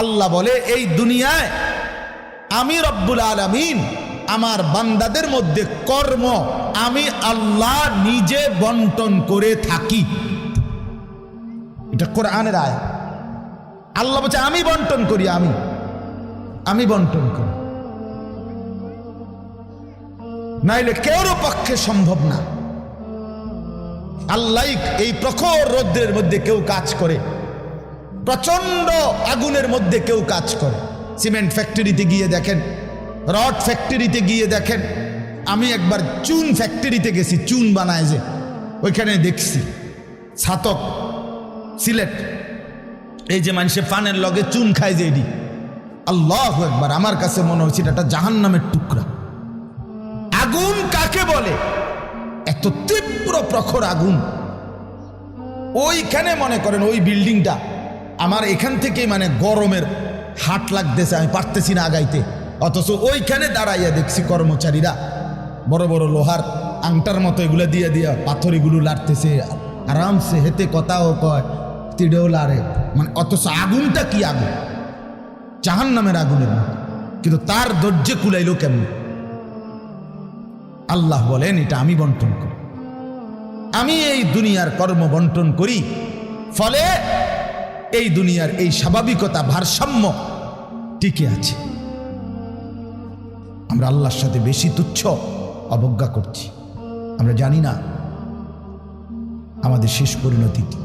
আল্লাহ বলে এই দুনিয়ায় আমি রব্বুল আলামিন আমার বান্দাদের মধ্যে কর্ম আমি আল্লাহ নিজে বন্টন করে থাকি। এটা কোরআনের আয়াত। আল্লাহ বলছে আমি বন্টন করি, আমি বন্টন করি, নাইলে কেউর পক্ষে সম্ভব না। আল্লাহ এই প্রখর রৌদ্রের মধ্যে কেউ কাজ করে, প্রচন্ড আগুনের মধ্যে কেউ কাজ করে। সিমেন্ট ফ্যাক্টরিতে গিয়ে দেখেন, রড ফ্যাক্টরিতে গিয়ে দেখেন। আমি একবার চুন ফ্যাক্টরিতে গেছি, চুন বানায় যে, ওইখানে দেখছি ছাতক সিলেট, এই যে মানুষে পানের লগে চুন খায় যে এডি, আল্লাহু আকবার, আমার কাছে মনে হচ্ছে এটা একটা জাহান্নামের টুকরা। আগুন কাকে বলে? এত তীব্র প্রখর আগুন। ওইখানে মনে করেন ওই বিল্ডিংটা আমার এখান থেকে মানে গরমের হাট লাগতেছে, আমি পারতেছি না আগাইতে, অথচ ওইখানে দাঁড়াইয়া দেখছি কর্মচারীরা বড় বড় লোহার আংটার মতো এগুলো দিয়ে দিয়া পাথর এগুলো লাড়তেছে আরামসে, হেতে কথাও কয়, তিড়েও লাড়ে, মানে অথচ আগুনটা কি আগুন, জাহান্নামের আগুনের মতো। কিন্তু তার ধৈর্য কুলাইল কেমন? আল্লাহ বলেন এটা আমি বন্টন করি, আমি এই দুনিয়ার কর্ম বন্টন করি, ফলে এই দুনিয়ার এই স্বাভাবিকতা ভারসাম্য টিকে আছে। আমরা আল্লাহর সাথে বেশি তুচ্ছ অবজ্ঞা করছি, আমরা জানি না আমাদের শেষ পরিণতি কি।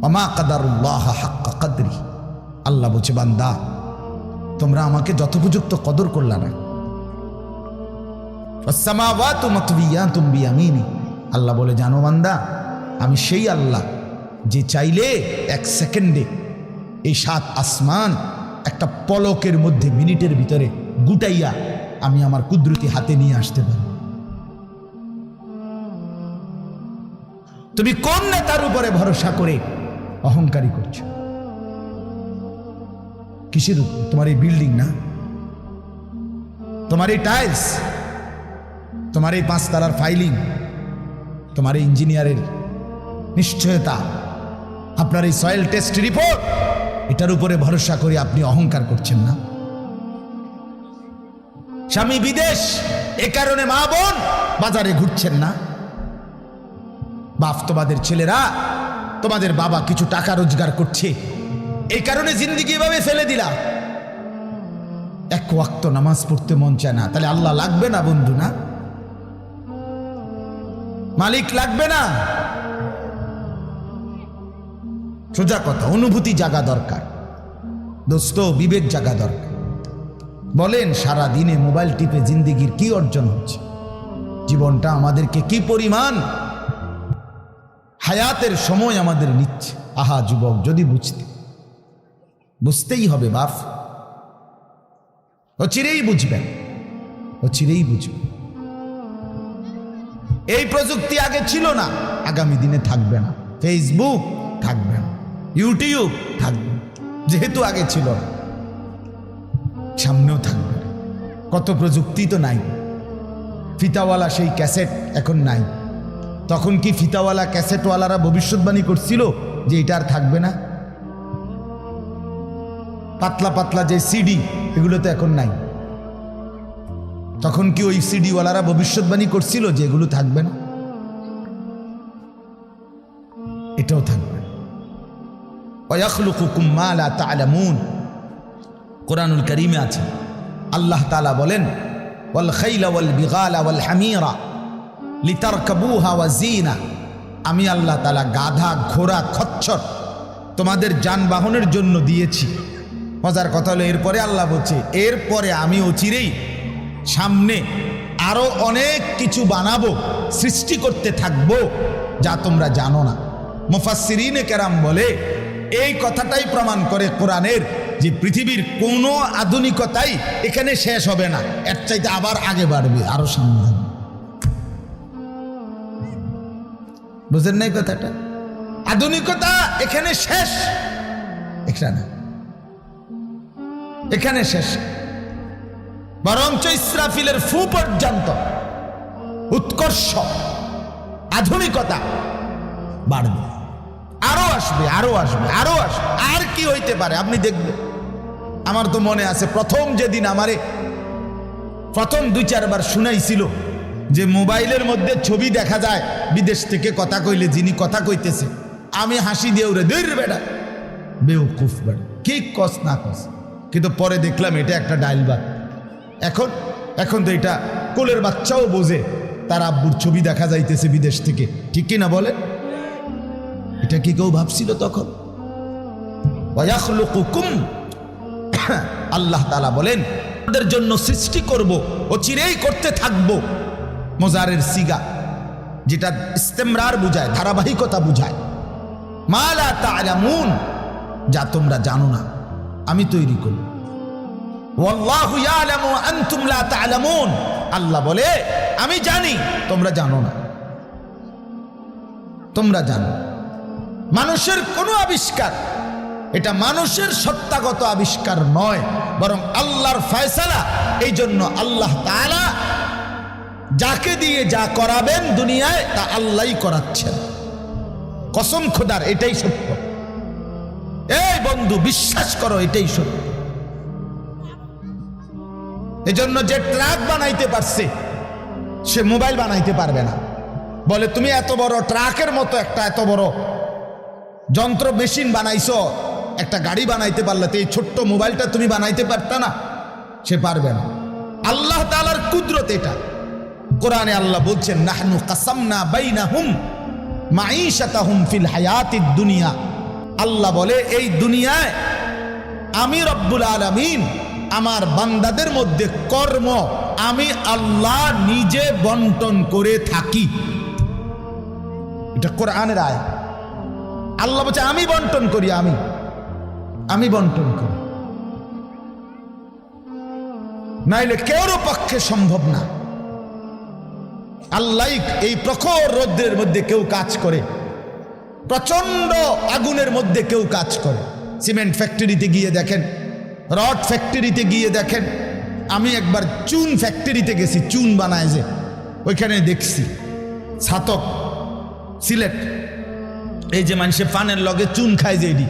ওমা কাদারুল্লাহ হাক্কা কদরি, আল্লাহ বলছে বান্দা তোমরা আমাকে যথোপযুক্ত কদর করলা না। ওয়াসসামাওয়াতু মাতবিয়াতুম বিয়ামিনি, আল্লাহ বলে জানো বান্দা আমি সেই আল্লাহ যে চাইলে এক সেকেন্ডে এই 7 আসমান একটা পলকের মধ্যে মিনিটের ভিতরে গুটাইয়া আমি আমার কুদরতি হাতে নিয়ে আসতে পারি। তুমি কোন নেতার উপরে ভরসা করে অহংকারী করছো? কিসের উপর? তোমার এই বিল্ডিং না, তোমার এই টাইলস, তোমার এই 5 তারার ফাইলিং, তোমার এই ইঞ্জিনিয়ারের নিশ্চয়তা, আপনার এই সয়েল টেস্ট রিপোর্ট, এটার উপরে ভরসা করে আপনি অহংকার করছেন না? স্বামী বিদেশ, এ কারণে মা বোন বাজারে ঘুরছেন না? বাস্তবাদের ছেলেরা, তোমাদের বাবা কিছু টাকা রোজগার করছে, এই কারণে জিন্দিগি এভাবে ফেলে দিলা। এক ওয়াক্ত নামাজ পড়তে মন চায় না, তাহলে আল্লাহ লাগবে না বন্ধু? না, মালিক লাগবে না? সোজা কথা, অনুভূতি জাগা দরকার দোস্ত, বিবেক জাগা দরকার। বলেন সারা দিনে মোবাইল টিপে জিন্দিগির কি অর্জন হচ্ছে? জীবনটা আমাদেরকে কি পরিমাণ হায়াতের সময় আমাদের নিচ্ছে। আহা যুবক, যদি বুঝতেই হবে বাপ, ও চিরেই বুঝবেন, ও চিরেই বুঝবেন। এই প্রযুক্তি আগে ছিল না, আগামী দিনে থাকবে না। ফেসবুক থাকবে না, ইউটিউব থাকবে, যেহেতু আগে ছিল না, সামনেও থাকবে না। কত প্রযুক্তি তো নাই। ফিতাওয়ালা সেই ক্যাসেট এখন নাই। তখন কি ফিতাওয়ালা ক্যাসেটওয়ালারা ভবিষ্যৎবাণী করছিল যে এটা আর থাকবে না? পাতলা পাতলা যে সিডি, এগুলো তো এখন নাই। তখন কি ওই সিডিওয়ালারা ভবিষ্যৎবাণী করছিল যে এগুলো থাকবে না? এটাও থাকবে। ওয়াখলুকুকুম মা লা তা'লামুন, কোরআনুল কারীমে আছে আল্লাহ তাআলা বলেন ওয়াল খাইলা ওয়াল বিগালা ওয়াল হামিরা লিতারকাবুহা ওয়া জিনা, আমি আল্লাহ তাআলা গাধা, ঘোড়া, খচ্চর তোমাদের যানবাহনের জন্য দিয়েছি। মজার কথা হলো এরপরে আল্লাহ বলছে এরপরে আমি অচিরেই সামনে আরো অনেক কিছু বানাবো, সৃষ্টি করতে থাকবো যা তোমরা জানো না। মুফাসসিরিনে কেরাম বলে এই কথাটাই প্রমাণ করে কোরআনের যে পৃথিবীর কোনো আধুনিকতাই এখানে শেষ হবে না, এর চাইতে আবার আগে বাড়বে, আরো সামনে হবে। বুঝেন নাই কথাটা? আধুনিকতা এখানে শেষ, এখানে শেষ, বরঞ্চ ইসরাফিলের ফু পর্যন্ত উৎকর্ষ আধুনিকতা বাড়বে। আরো আসবে, আরো আসবে, আরো আসবে। আর কি হইতে পারে আপনি দেখবেন। আমার তো মনে আছে প্রথম যেদিন আমারে প্রথম 2-4 বার শুনাইছিল যে মোবাইলের মধ্যে ছবি দেখা যায় বিদেশ থেকে কথা কইলে, যিনি কথা কইতেছে, আমি হাসি দিয়ে উড়ে দূর বেটা বেউকুফ বেটা, কি কস না কস। কিন্তু পরে দেখলাম এটা একটা ডাইলবাগ। এখন তো এটা কোলের বাচ্চাও বোঝে তার আব্বুর ছবি দেখা যাইতেছে বিদেশ থেকে, ঠিক কি না বলে? এটা কি কেউ ভাবছিল তখন? ওয়াখলুকুকুম, আল্লাহ তাআলা বলেন তাদের জন্য সৃষ্টি করব, ও চিরেই করতে থাকবো। মোজারের সিগা, যেটা ইস্তেমরার বুঝায়, ধারাবাহিকতা বুঝায়। মা লা তা'লামুন, যা তোমরা জানো না আমি তৈরি করব। ওয়াল্লাহু ইয়ালামু আনতুম লা তা'লামুন, আল্লাহ বলে আমি জানি তোমরা জানো না। তোমরা জানো মানুষের কোনো আবিষ্কার, এটা মানুষের সত্তাগত আবিষ্কার নয়, বরং আল্লাহর ফয়সালা। এই জন্য আল্লাহ তাআলা যাকে দিয়ে যা করাবেন দুনিয়ায় তা আল্লাহই করাচ্ছেন। কসম খোদার, এটাই সত্য। এই বন্ধু বিশ্বাস করো, এটাই সত্য। এজন্য যে ট্রাক বানাইতে পারছে সে মোবাইল বানাইতে পারবে না। বলে তুমি এত বড় ট্রাকের মতো একটা এত বড় যন্ত্র মেশিন বানাইছো, একটা গাড়ি বানাইতে পারলে তো এই ছোট্ট মোবাইলটা তুমি বানাইতে পারতা না? সে পারবে না। আল্লাহ তাআলার কুদরত এটা। কোরআনে আল্লাহ বলছেন নাহনু কাসামনা বাইনাহুম মাঈশাতাহুম ফিল হায়াতিদ দুনিয়া। আল্লাহ বলে এই দুনিয়ায় আমি রব্বুল আলামিন আমার বান্দাদের মধ্যে কর্ম আমি আল্লাহ নিজে বন্টন করে থাকি। এটা কোরআনের আয়াত। আল্লাহ বলছে আমি বন্টন করি, আমি বন্টন করি, নাইলে কেউর পক্ষে সম্ভব না। আল্লাহ এই প্রখর রোদ্রের মধ্যে কেউ কাজ করে, প্রচন্ড আগুনের মধ্যে কেউ কাজ করে। সিমেন্ট ফ্যাক্টরিতে গিয়ে দেখেন, রড ফ্যাক্টরিতে গিয়ে দেখেন। আমি একবার চুন ফ্যাক্টরিতে গেছি, চুন বানায় যে, ওইখানে দেখছি ছাতক সিলেট, এই যে মানুষে পানের লগে চুন খায় যে, এটি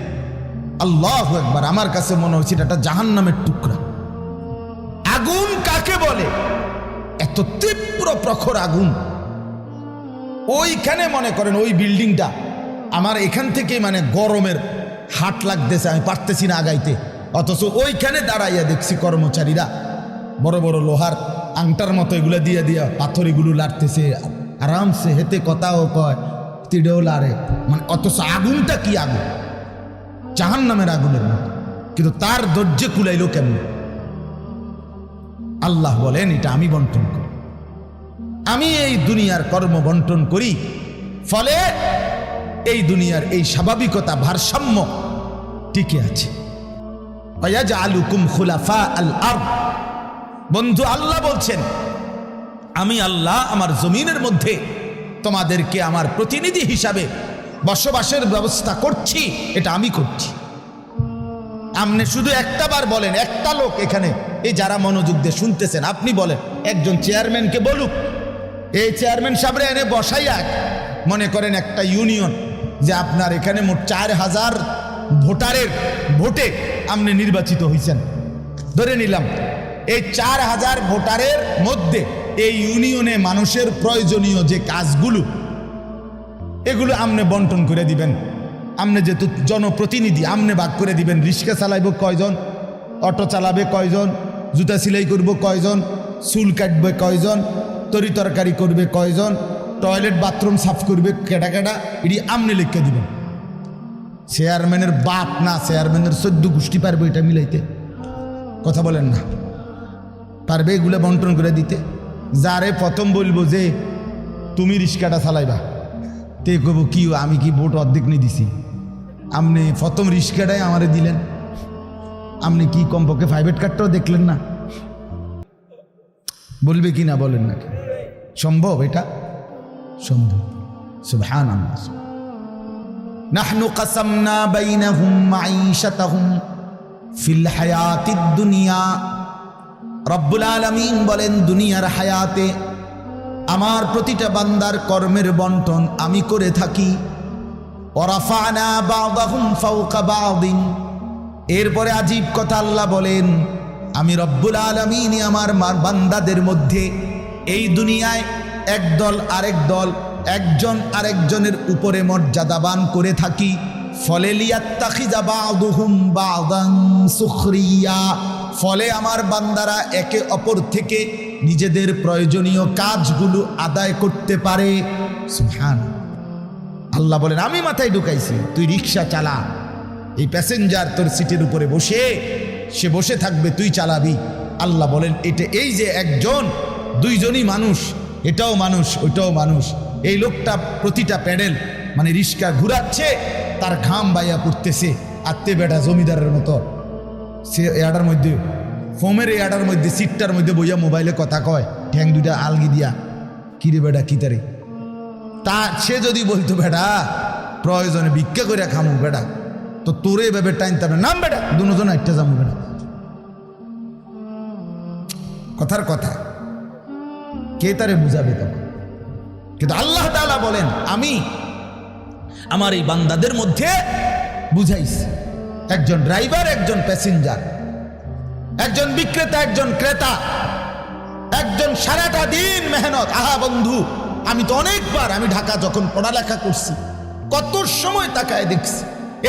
আল্লাহু আকবার, আমার কাছে মনে হচ্ছে এটা জাহান্নামের টুকরা। আগুন কাকে বলে? এত তীব্র প্রখর আগুন। ওইখানে মনে করেন ওই বিল্ডিংটা আমার এখান থেকে মানে গরমের হাট লাগতেছে, আমি পারতেছি না আগাইতে, অথচ ওইখানে দাঁড়াইয়া দেখছি কর্মচারীরা বড় বড় লোহার আংটার মতো এগুলো দিয়ে দিয়া পাথর এগুলো লাড়তেছে আরামসে, হেতে কথাও কয়, তিড়েও লাড়ে, মানে অথচ আগুনটা কি আগুন, জাহান্নামের আগুনের মতো। কিন্তু তার ধৈর্য কুলাইলো কেমন? আল্লাহ বলেন এটা আমি বন্টন করি, আমি এই দুনিয়ার কর্ম বন্টন করি, ফলে এই দুনিয়ার এই স্বাভাবিকতা ভারসাম্য টিকে আছে। ওয়াজআলুকুম খুলাফা আল আরদ, বন্ধু আল্লাহ বলছেন আমি আল্লাহ আমার জমিনের মধ্যে তোমাদেরকে আমার প্রতিনিধি হিসাবে বসবাসের ব্যবস্থা করছি, এটা আমি করছি। আপনি শুধু একটা বার বলেন, একটা লোক এখানে এই যারা মনোযোগ দিয়ে শুনতেছেন, আপনি বলেন একজন চেয়ারম্যানকে বলুক, এই চেয়ারম্যান সাহেবরা এনে বসাইয়া, মনে করেন একটা ইউনিয়ন যে আপনার এখানে মোট 4000 ভোটারের ভোটে আপনি নির্বাচিত হয়েছেন, ধরে নিলাম এই 4000 ভোটারের মধ্যে এই ইউনিয়নে মানুষের প্রয়োজনীয় যে কাজগুলো এগুলো আপনি বন্টন করে দিবেন। আপনি যেহেতু জনপ্রতিনিধি, আপনি ভাগ করে দিবেন, রিক্সা চালাইব কয়জন, অটো চালাবে কয়জন, জুতা সেলাই করব কয়জন, চুল কাটবে কয়জন, তরি তরকারি করবে কয়জন, টয়লেট বাথরুম সাফ করবে কেটা কেটা, এটি আপনি লিখে দিবেন। চেয়ারম্যানের বাপ না, চেয়ারম্যানের 14 গোষ্ঠী পারবে এটা মিলাইতে? কথা বলেন না, পারবে এগুলো বন্টন করে দিতে? যারে প্রথম বলবো যে তুমি রিক্সাটা চালাইবা, তে কব কি আমি কি ভোট অর্ধেক নিয়ে দিছি, আপনি প্রথম রিক্সাটাই আমারে দিলেন, আপনি কি কমপক্ষে প্রাইভেট কার্ডটাও দেখলেন না? বলবে কি না বলেন না? সম্ভব? এটা সম্ভব। সুবহানাল্লাহ। নাহনু কাসামনা বাইনাহুম মাঈশাতাহুম ফিল হায়াতিদ দুনিয়া। রব্বুল আলামিন বলেন দুনিয়ার হায়াতে আমার প্রতিটা বান্দার কর্মের বন্টন আমি করে থাকি। ওয়ারাফা'না বা'দাহুম ফাওকা বা'দিন। এরপরে আজীব কথা আল্লাহ বলেন, আমি রব্বুল আলামিন আমার বান্দাদের মধ্যে এই দুনিয়ায় একদল আরেক দল, একজন আরেকজনের উপরে মর্যাদাবান করে থাকি। ফলে লিয়াত্তাখিযা বা'দুহুম বা'দান সুখরিয়া, ফলে আমার বান্দারা একে অপর থেকে নিজেদের প্রয়োজনীয় কাজগুলো আদায় করতে পারে। সুবহানাল্লাহ। আল্লাহ বলেন, আমি মাথায় ঢুকাইছি, তুই রিক্সা চালা, এই প্যাসেঞ্জার তোর সিটের উপরে বসে, সে বসে থাকবে, তুই চালাবি। আল্লাহ বলেন, এটা এই যে একজন দুইজনই মানুষ, এটাও মানুষ ওইটাও মানুষ। এই লোকটা প্রতিটা প্যাডেল মানে রিক্সা ঘুরাচ্ছে, তার ঘাম বাইয়া পড়তেছে, আত্মে বেটা জমিদারের মতো সে এয়াডার মধ্যে, ফোমের এয়াডার মধ্যে, সিটটার মধ্যে বইয়া মোবাইলে কথা কয়, ঠ্যাং দুইটা আলগি দিয়া, কিরে বেটা কি তারে। তা সে যদি বলতো, বেটা প্রয়োজনে ভিক্ষা করে খামু বেটা, তো তোরে এভাবে টাইম তার নাম বেটা, দুজন একটা যাবো বেটা। কথার কথা, কে তারে বুঝাবে তখন? কিন্তু আল্লাহ তাআলা বলেন, আমি আমার এই বান্দাদের মধ্যে বুঝাইছি, একজন ড্রাইভার, একজন প্যাসেঞ্জার, একজন বিক্রেতা, একজন ক্রেতা, একজন সারাটা দিন মেহনত। আহা বন্ধু, আমি তো অনেকবার, আমি ঢাকা যখন পড়ালেখা করছি, কত সময় তাকায় দেখছি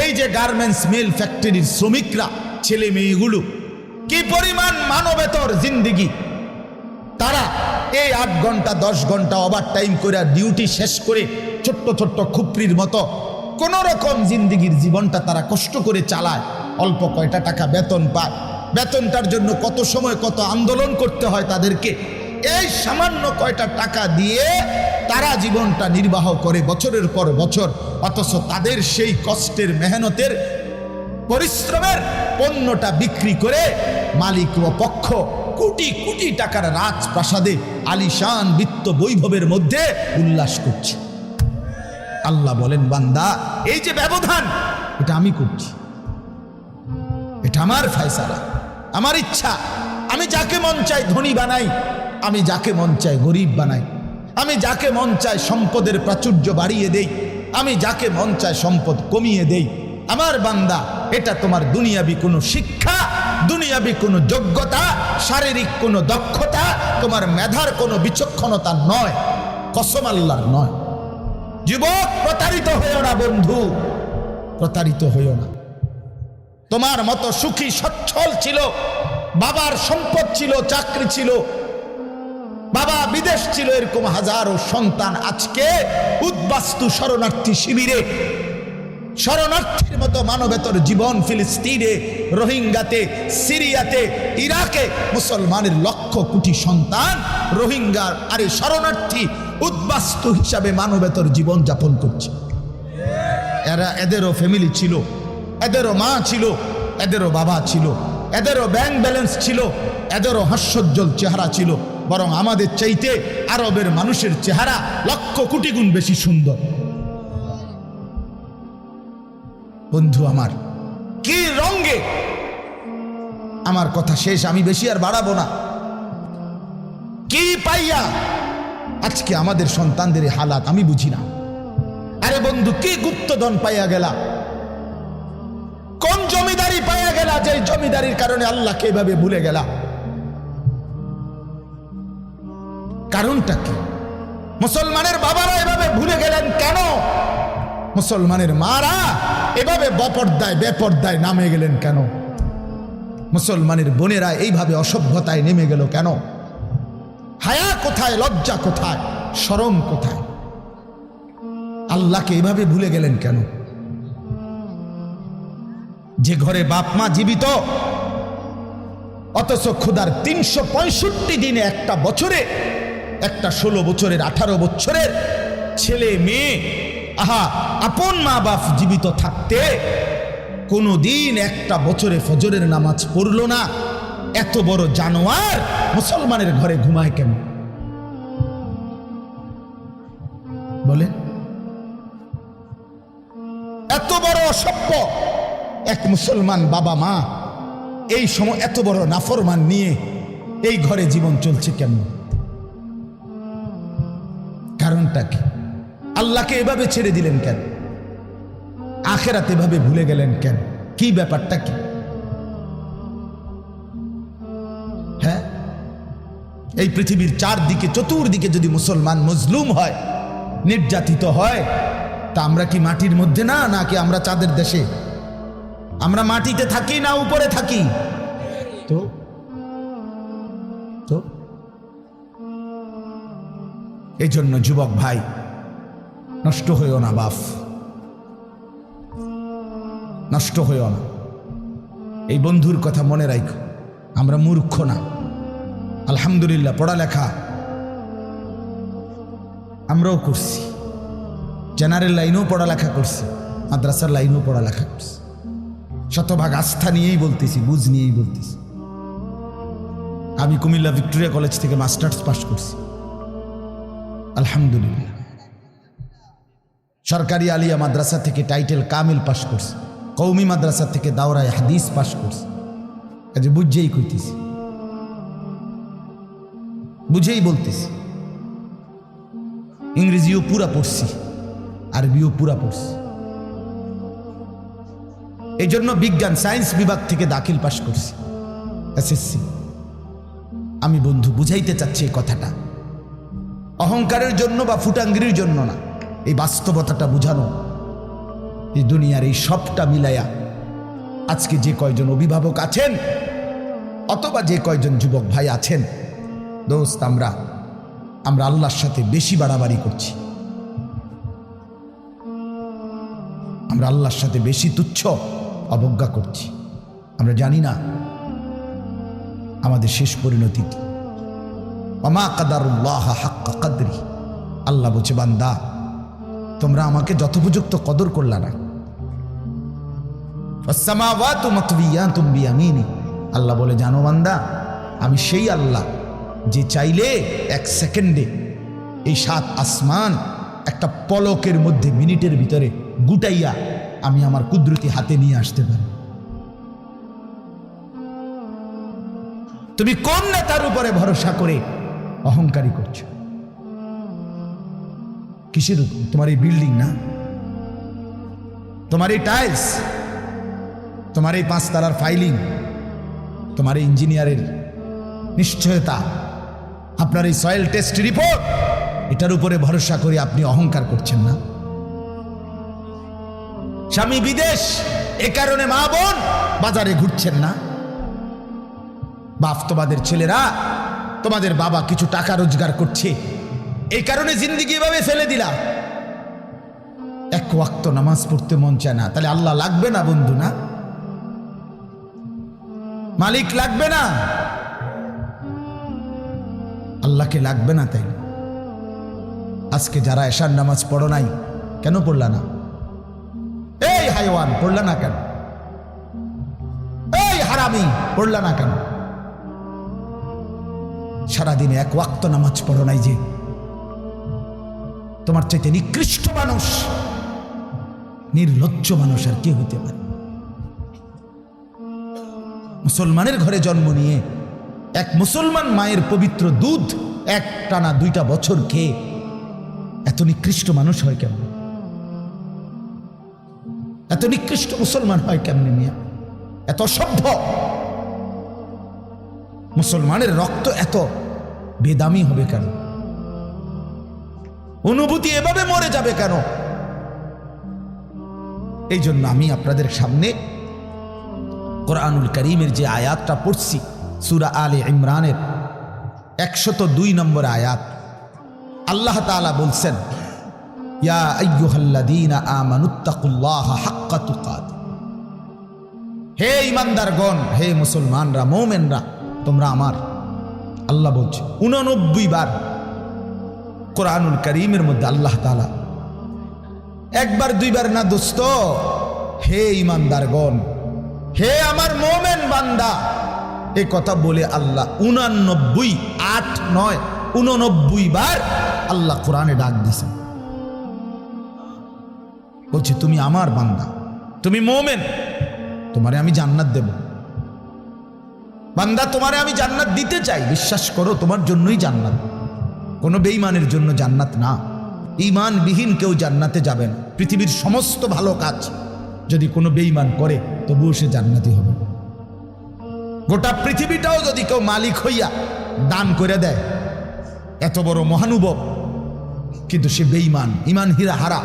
এই যে গার্মেন্টস মিল ফ্যাক্টরির শ্রমিকরা, ছেলে মেয়েগুলো, কি পরিমাণ মানবেতর জিন্দিগি। তারা এই 8 ঘন্টা 10 ঘন্টা ওভার টাইম করে ডিউটি শেষ করে ছোট্ট ছোট্ট খুপড়ির মতো কোন রকম জিন্দিগির জীবনটা তারা কষ্ট করে চালায়। অল্প কয়টা টাকা বেতন পায়, বেতনটার জন্য কত সময় কত আন্দোলন করতে হয় তাদেরকে। এই সামান্য কয়টা টাকা দিয়ে তারা জীবনটা নির্বাহ করে বছরের পর বছর, অথচ তাদের সেই কষ্টের মেহনতের পরিশ্রমের পণ্যটা বিক্রি করে মালিক ও পক্ষ কোটি কোটি টাকার রাজপ্রাসাদে আলিশান বিত্ত বৈভবের মধ্যে উল্লাস করছে। আল্লাহ বলেন, বান্দা এই যে ব্যবধান, এটা আমি করছি, এটা আমার ফয়সালা, আমার ইচ্ছা। আমি যাকে মন চাই ধনী বানাই, আমি যাকে মন চাই গরিব বানাই, আমি যাকে মন চাই সম্পদের প্রাচুর্য বাড়িয়ে দেই, আমি যাকে মন চাই সম্পদ কমিয়ে দেই। আমার বান্দা, এটা তোমার দুনিয়াবি কোনো শিক্ষা, দুনিয়াবি কোনো যোগ্যতা, শারীরিক কোনো দক্ষতা, তোমার মেধার কোনো বিচক্ষণতা নয়, কসম আল্লাহর নয়। যুবক, প্রতারিত হইও না বন্ধু, প্রতারিত হইও না। তোমার মতো সুখী সচ্ছল ছিল, বাবার সম্পদ ছিল, চাকরি ছিল, বাবা বিদেশ ছিল, এরকম হাজারো সন্তান আজকে উদ্বাস্তু শরণার্থী শিবিরে, শরণার্থীর মতো মানবেতর জীবন ফিলিস্তিনে, রোহিঙ্গাতে, সিরিয়াতে, ইরাকে মুসলমানের লক্ষ কোটি সন্তান রোহিঙ্গার আরে শরণার্থী উদ্বাস্তু হিসাবে মানবেতর জীবন যাপন করছে। এদেরও ফ্যামিলি ছিল, এদেরও মা ছিল, এদেরও বাবা ছিল, এদেরও ব্যাংক ব্যালেন্স ছিল, এদেরও হাস্যোজ্জ্বল চেহারা ছিল। বরং আমাদের চাইতে আরবের মানুষের চেহারা লক্ষ কোটি গুণ বেশি সুন্দর। বন্ধু আমার, কি রঙে, আমার কথা শেষ, আমি বেশি আর বাড়াবো না। কি পাইয়া আজকে আমাদের সন্তানদের হালাত আমি বুঝি না। আরে বন্ধু, কি গুপ্তধন পাইয়া গেলা, কোন জমিদারি পাইয়া গেলা, যে জমিদারির কারণে আল্লাহকে এভাবে ভুলে গেলা? কারণটা কি? মুসলমানের বাবারা এভাবে ভুলে গেলেন কেন? মুসলমানের মারা এভাবে বেপর্দায় নামে গেলেন কেন? মুসলমানের বোনেরা এইভাবে অসভ্যতায় নেমে গেল কেন? হায়া কোথায়, লজ্জা কোথায়, শরম কোথায়? আল্লাহকে এভাবে ভুলে গেলেন কেন? যে ঘরে বাপ মা জীবিত, অথচ ক্ষুধার 365 দিনে, একটা বছরে, একটা 16 বছরের 18 বছরের ছেলে মেয়ে, আহা, আপন মা বাপ জীবিত থাকতে কোনো দিন একটা বছরে ফজরের নামাজ পড়ল না। এত বড় জানোয়ার মুসলমানের ঘরে ঘুমায় কেন? বলে, এত বড় অসভ্য এক মুসলমান বাবা মা এই সময় এত বড় নাফরমান নিয়ে এই ঘরে জীবন চলছে কেন? কারণটা কি? আল্লাহকে এভাবে ছেড়ে দিলেন কেন? আখেরাত এভাবে ভুলে গেলেন কেন? কি ব্যাপারটা কি? হ্যাঁ, এই পৃথিবীর চারদিকে চতুর্দিকে যদি মুসলমান মজলুম হয়, নির্যাতিত হয়, তা আমরা কি মাটির মধ্যে না, নাকি আমরা চাঁদের দেশে? আমরা মাটিতে থাকি না উপরে থাকি? তো তো এই জন্য যুবক ভাই, নষ্ট হইও না বাপ, নষ্ট হইও না। এই বন্ধুর কথা মনে রাখো, আমরা মূর্খ না। আলহামদুলিল্লাহ, পড়ালেখা আমরাও করছি, জেনারেল লাইনেও পড়ালেখা করছি, মাদ্রাসার লাইনেও পড়ালেখা করছি। শতভাগ আস্থা নিয়েই বলতেছি, বুঝ নিয়েই বলতেছি। আমি কুমিল্লা ভিক্টোরিয়া কলেজ থেকে মাস্টার্স পাস করছি, আলহামদুলিল্লাহ। সরকারি আলিয়া মাদ্রাসা থেকে টাইটেল কামিল পাস করছি, কৌমি মাদ্রাসা থেকে দাওরায়ে হাদিস পাস করছি। কাজে বুঝেই কইতেছি, বুঝেই বলতেছি। ইংরেজিও পুরা পড়ছি, আরবিও পুরা পড়ছি। এই জন্য বিজ্ঞান সায়েন্স বিভাগ থেকে দাখিল পাস করছি, এসএসসি। আমি বন্ধু বুঝাইতে চাচ্ছি এই কথাটা অহংকারের জন্য বা ফুটাঙ্গির জন্য না, এই বাস্তবতাটা বুঝানো। এই দুনিয়ার এই সবটা মিলাইয়া আজকে যে কয়জন অভিভাবক আছেন অথবা যে কয়জন যুবক ভাই আছেন, দোস্ত, আমরা আল্লাহর সাথে বেশি বাড়াবাড়ি করছি। আমরা আল্লাহর সাথে বেশি তুচ্ছ অবজ্ঞা করছি। আমরা জানি না আমাদের শেষ পরিণতি কি। ওমা কাদারুল্লাহ হাক্কা কদরি, আল্লাহ বলছে, বান্দা তোমরা আমাকে যথোপযুক্ত কদর করলা না। ওয়াসসামাওয়াতু মাতবিয়াতুম বিয়ামিনি, আল্লাহ বলে, জানো বান্দা, আমি সেই আল্লাহ যে চাইলে এক সেকেন্ডে এই 7 আসমান একটা পলকের মধ্যে, মিনিটের ভিতরে গুটাইয়া আমি আমার কুদরতি হাতে নিয়ে আসতে পারি। তুমি কোন নেতার উপরে ভরসা করে অহংকারী করছো? কিসের উপর? তোমার এই বিল্ডিং না, তোমার এই টাইলস, তোমার এই 5 তারার ফাইলিং, তোমার এই ইঞ্জিনিয়ারের নিশ্চয়তা, আপনার এই সয়েল টেস্ট রিপোর্ট, এটার উপরে ভরসা করে আপনি অহংকার করছেন না? স্বামী বিদেশ, এ কারণে মা বোন বাজারে ঘুরছেন না? বাস্তবাদের ছেলেরা, তোমাদের বাবা কিছু টাকা রোজগার করছে, এই কারণে জিন্দিগি এভাবে ফেলে দিলা। এক ওয়াক্ত নামাজ পড়তে মন চায় না, তাহলে আল্লাহ লাগবে না বন্ধু? না, মালিক লাগবে না? আল্লাহকে লাগবে না? তাই আজকে যারা এশার নামাজ পড়ো নাই, কেন পড়লা না? এই হাইওয়ান, পড়লা না কেন? এই হারামি, পড়লা না কেন? সারাদিনে এক ওয়াক্ত নামাজ পড়ো নাই যে, তোমার চাইতে নিকৃষ্ট মানুষ, নির্লজ্জ মানুষ আর কে হইতে পারে? মুসলমানের ঘরে জন্ম নিয়ে এক মুসলমান মায়ের পবিত্র দুধ এক টানা 2টা বছর খেয়ে এত নিকৃষ্ট মানুষ হয় কেমন? এত নিকৃষ্ট মুসলমান হয় কেমনে মিয়া? এত অসভ্য মুসলমানের রক্ত এত বেদামি হবে কেন? অনুভূতি এভাবে মরে যাবে কেন? এই জন্য আমি আপনাদের সামনে কোরআনুল কারীমের যে আয়াতটা পড়ছি, সূরা আলে ইমরানের 102 নম্বর আয়াত, আল্লাহ তাআলা বলছেন, ইয়া আইয়ুহাল্লাযীনা আমানুত্তাকুল্লাহা হাক্কা তুকাত, হে ঈমানদারগণ, হে মুসলমানরা, মুমিনরা, তোমরা আমার। আল্লাহ বলছে 89 বার কোরআনুল কারীমের মধ্যে আল্লাহ তাআলা, একবার দুইবার না দোস্ত, হে ঈমানদারগণ, হে আমার মুমিন বান্দা, এই কথা বলে আল্লাহ 89, 8, 9, 89 বার আল্লাহ কোরআনে ডাক দিয়েছেন। বলছে তুমি আমার বান্দা, তুমি মুমিন, তোমারে আমি জান্নাত দেব। বান্দা, তোমারে আমি জান্নাত দিতে চাই, বিশ্বাস করো, তোমার জন্যই জান্নাত, কোনো বেঈমানের জন্য জান্নাত না। ঈমানবিহীন কেউ জান্নাতে যাবে না। পৃথিবীর সমস্ত ভালো কাজ যদি কোনো বেঈমান করে তবুও সে জান্নাতি হবে। গোটা পৃথিবীটাও যদি কেউ মালিক হইয়া দান করে দেয়, এত বড় মহানুভব, কিন্তু সে বেঈমান, ইমান হীরা হারা,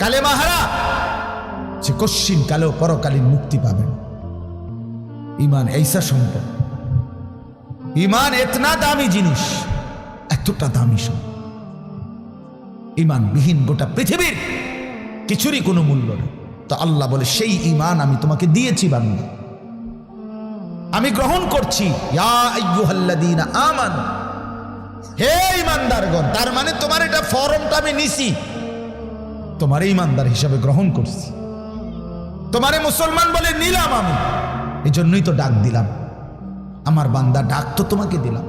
কালেমা হারা, সে কশ্চিন কালেও পরকালীন মুক্তি পাবেন। ইমান এইসা সম্পদ, ইমান এতনা দামি জিনিস, এতটা দামি সম্পদ। ইমান বিহীন গোটা পৃথিবীর কিছুরই কোনো মূল্য নেই। তো আল্লাহ বলে সেই ইমান আমি তোমাকে দিয়েছি বান্দা, আমি গ্রহণ করছি। ইয়া আইয়ুহাল্লাযীনা আমানু, হে ঈমানদারগণ। তার মানে তোমার এটা ফরমটা আমি নিছি, তোমার ঈমানদার হিসাবে গ্রহণ করছি, তোমারে মুসলমান বলে নিলাম আমি। এই জন্যই তো ডাক দিলাম, আমার বান্দা ডাক তো তোমাকে দিলাম।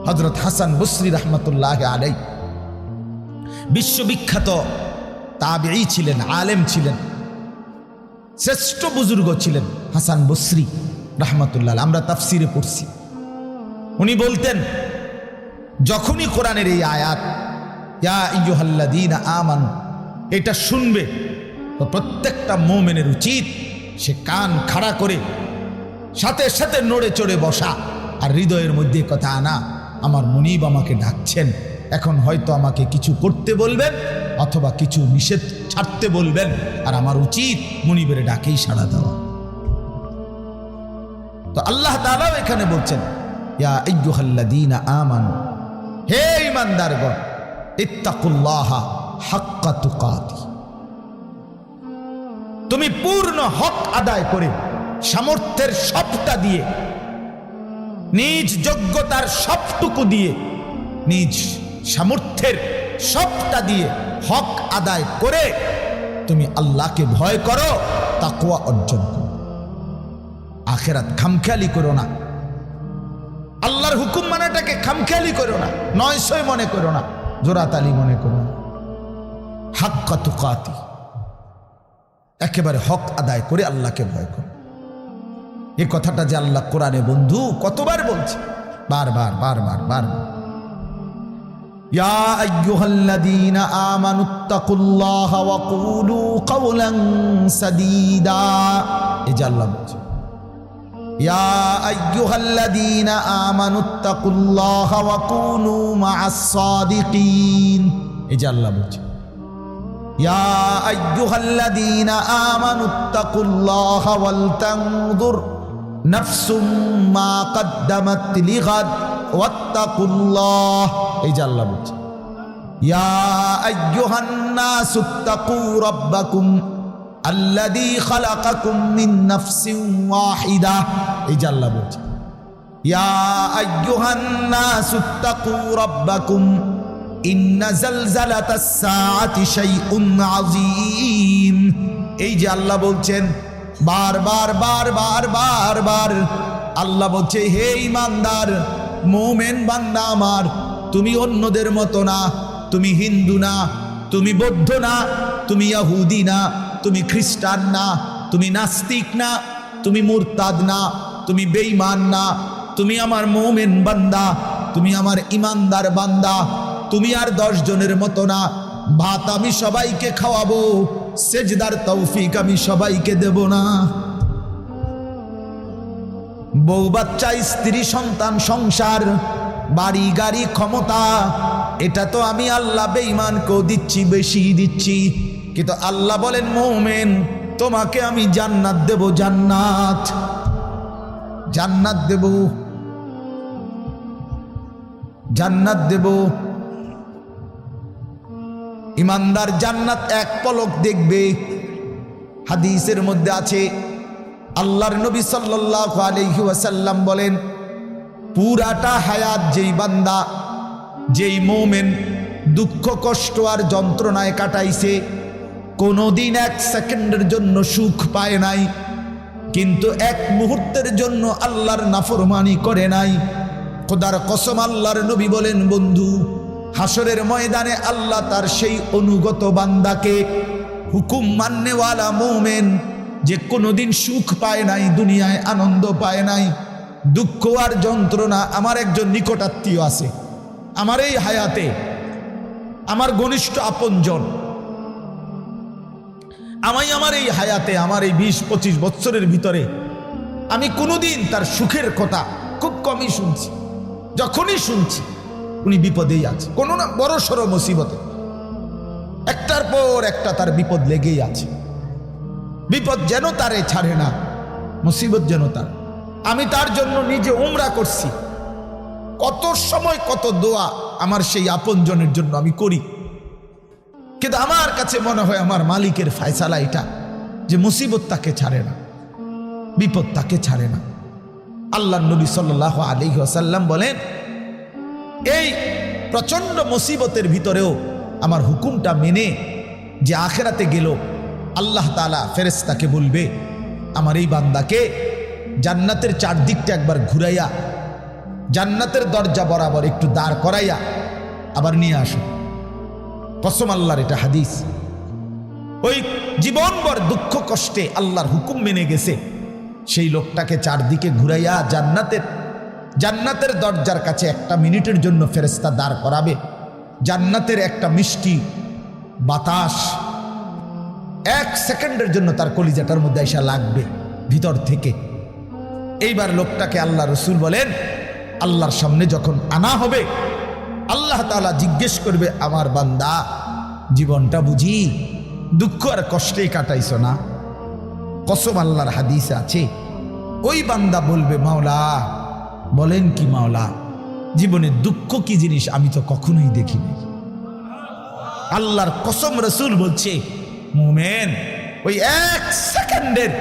হযরত হাসান বসরি রাহমাতুল্লাহি আলাইহি বিশ্ববিখ্যাত তাবেঈ ছিলেন, আলেম ছিলেন, শ্রেষ্ঠ বুজুর্গ ছিলেন হাসান বসরি রাহমাতুল্লাহ। আমরা তাফসিরে পড়ছি, উনি বলতেন যখনই কোরআনের এই আয়াত ইয়া আইয়ুহাল্লাযীনা আমানু এটা শুনবে, তো প্রত্যেকটা মুমিনের উচিত সে কান খাড়া করে সাথে সাথে নড়ে চড়ে বসা, আর হৃদয়ের মধ্যে কথা আনা, আমার মুনিব আমাকে ডাকছেন, এখন হয়তো আমাকে কিছু করতে বলবেন অথবা কিছু নিষেধ ছাড়তে বলবেন, আর আমার উচিত মুনিবের ডাকেই সাড়া দেওয়া। তো আল্লাহ তাআলাও এখানে বলছেন ইয়া আইয়ুহাল্লাযীনা আমানু, হে ঈমানদারগণ, ইত্তাকুল্লাহা হাক্কা তুকাতি, তুমি পূর্ণ হক আদায় করে সামর্থ্যের সবটা দিয়ে, নিজ যোগ্যতার সবটুকু দিয়ে, নিজ সামর্থ্যের সবটা দিয়ে হক আদায় করে তুমি আল্লাহকে ভয় করো, তাকওয়া অর্জন করো। আখিরাত খামখেয়ালি করো না, আল্লাহর হুকুম মানাটাকে খামখেয়ালি করো না, নয়সই মনে করো না, জোরাতালি মনে করো না। হাক্কা তুকাতি, একেবারে হক আদায় করে আল্লাহকে ভয় করো। এই কথাটা যে আল্লাহ কোরআনে বন্ধু কতবার বলছে, বারবার বারবার বারবার। ইয়া আইয়ুহাল্লাযীনা আমানুত্তাকুল্লাহা ওয়া কুলু কাওলান সাদীদা, এই যে আল্লাহ বলছে ইয়া আইয়ুহাল্লাযীনা আমানুত্তাকুল্লাহা ওয়া কুনু মা'আস সাদিকিন, এই যে আল্লাহ বলছে ইয়া আইয়ুহাল্লাযীনা আমানুত্তাকুল্লাহা ওয়াল তানজুর নাফসুম মা কদ্দামাত লিগাদ ওয়াত্তাকুল্লাহ, এই যে আল্লাহ বলছে ইয়া আইয়ুহান নাসুত্তাকু রাব্বাকুম আল্লাযী খালাকাকুম মিন নাফসিন ওয়াহিদা, এই যে আল্লাহ বলছে ইয়া আইয়ুহান নাসুত্তাকু রাব্বাকুম ইন্না জালজালাতাস সাআতি শাইউন আযীম, এই যে আল্লাহ বলছেন বারবার বারবার বারবার। আল্লাহ বলছে হে ঈমানদার মুমিন বান্দা আমার, তুমি অন্যদের মতো না, তুমি হিন্দু না, তুমি বৌদ্ধ না, তুমি ইহুদি না, তুমি খ্রিস্টান না, তুমি নাস্তিক না, তুমি মুরতাদ না, তুমি বেঈমান না, তুমি আমার মুমিন বান্দা, তুমি আমার ঈমানদার বান্দা। তুমি আর 10 জনের মতো না। ভাত আমি সবাইকে খাওয়াবো, সেজদার তৌফিক আমি সবাইকে দেব না। বউ বাচ্চা, স্ত্রী সন্তান, সংসার, বাড়ি গাড়ি, ক্ষমতা, এটা তো আমি আল্লাহ বেঈমানকেও দিচ্ছি, বেশি দিচ্ছি। কিন্তু আল্লাহ বলেন মুমিন তোমাকে আমি জান্নাত দেব, জান্নাত, জান্নাত দেব, জান্নাত দেব। ঈমানদার জান্নাত এক পলক দেখবে। হাদিসের মধ্যে আছে আল্লাহর নবী সাল্লাল্লাহু আলাইহি ওয়াসাল্লাম বলেন পুরাটা হায়াত যেই বান্দা, যেই মুমিন দুঃখ কষ্ট আর যন্ত্রণায় কাটাইছে, কোনোদিন 1 সেকেন্ডের জন্য সুখ পায় নাই, কিন্তু 1 মুহূর্তের জন্য আল্লাহর নাফরমানি করে নাই, খোদার কসম আল্লাহর নবী বলেন বন্ধু হাসরের ময়দানে আল্লাহ তার সেই অনুগত বান্দাকে, হুকুম মাননেওয়ালা মুমিন যে কোনোদিন সুখ পায় নাই, দুনিয়ায় আনন্দ পায় নাই, দুঃখ আর যন্ত্রণা। আমার একজন নিকটাত্মীয় আছে, আমার এই হায়াতে আমার ঘনিষ্ঠ আপনজন, আমার এই হায়াতে, আমার এই 20-25 বছরের ভিতরে আমি কোনোদিন তার সুখের কথা খুব কমই শুনছি। যখনই শুনছি উনি বিপদেই আছে, কোনো না বড় সড়ো মুসিবতে, একটার পর একটা তার বিপদ লেগেই আছে। বিপদ যেন তারে ছাড়ে না, মুসিবত যেন তার। আমি তার জন্য নিজে উমরা করছি, কত সময় কত দোয়া আমার সেই আপনজনের জন্য আমি করি, কিন্তু আমার কাছে মনে হয় আমার মালিকের ফয়সালা এটা যে মুসিবত তাকে ছাড়ে না, বিপদ তাকে ছাড়ে না। আল্লাহর নবী সাল্লাল্লাহু আলাইহি ওয়াসাল্লাম বলেন, এই প্রচন্ড মুসিবতের ভিতরেও আমার হুকুমটা মেনে যে আখিরাতে গেল, আল্লাহ তাআলা ফেরেশতাকে বলবে, আমার এই বান্দাকে জান্নাতের চারদিকটা একবার ঘুরাইয়া জান্নাতের দরজা বরাবর একটু দাঁড় করাইয়া আবার নিয়ে আসো। কসম আল্লাহর, এটা হাদিস। ওই জীবনভর দুঃখ কষ্টে আল্লাহর হুকুম মেনে গেছে, সেই লোকটাকে চারদিকে ঘুরাইয়া জান্নাতের দরজার কাছে 1 মিনিটের জন্য ফেরেশতা দাঁড় করাবে। জান্নাতের একটা মিষ্টি বাতাস 1 সেকেন্ডের জন্য তার কলিজাটার মধ্যে এসে লাগবে ভিতর থেকে। এইবার লোকটাকে আল্লাহ রসুল বলেন, আল্লাহর সামনে যখন আনা হবে, আল্লাহ তাআলা জিজ্ঞেস করবে, আমার বান্দা জীবনটা বুঝি দুঃখ আর কষ্টেই কাটাইছো না? কসম আল্লাহর হাদিসে আছে, ওই বান্দা বলবে, মাওলা বলেন কি মাওলা, জীবনে দুঃখ কি জিনিস আমি তো কখনোই দেখিনি। আল্লাহর কসম, রসুল বলছে, মুমিন ওই 1 সেকেন্ডের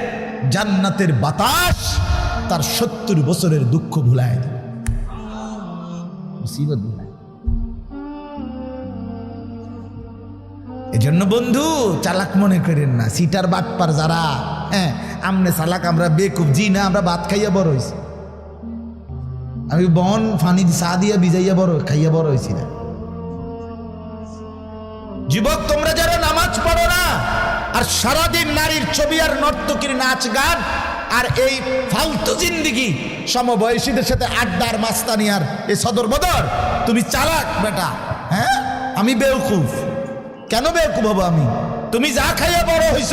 জান্নাতের বাতাস তার 70 বছরের দুঃখ ভুলায় দেয়, মুসিবত ভুলায়। এজন্য বন্ধু চালাক মনে করেন না, সিটার বাটপার যারা, হ্যাঁ আমনে চালাক, আমরা বেকুব, জি না, আমরা ভাত খাইয়া বড় হয়েছি। আমি বন ফানি চা দিয়া ভিজাইয়া খাইয়া বড় হয়েছি না। যুবক, তোমরা যারা নামাজ পড়ো না আর সারাদিন নারীর ছবি আর নর্তকীর নাচ গান আর এই ফালতু জিন্দিগি, সমবয়সীদের সাথে আড্ডার মাস্তানি আর এই সদর বদর, তুমি চালাক বেটা। হ্যাঁ, আমি বেওকুফ। কেন বেওকুফ হবো আমি? তুমি যা খাইয়া বড় হইছ,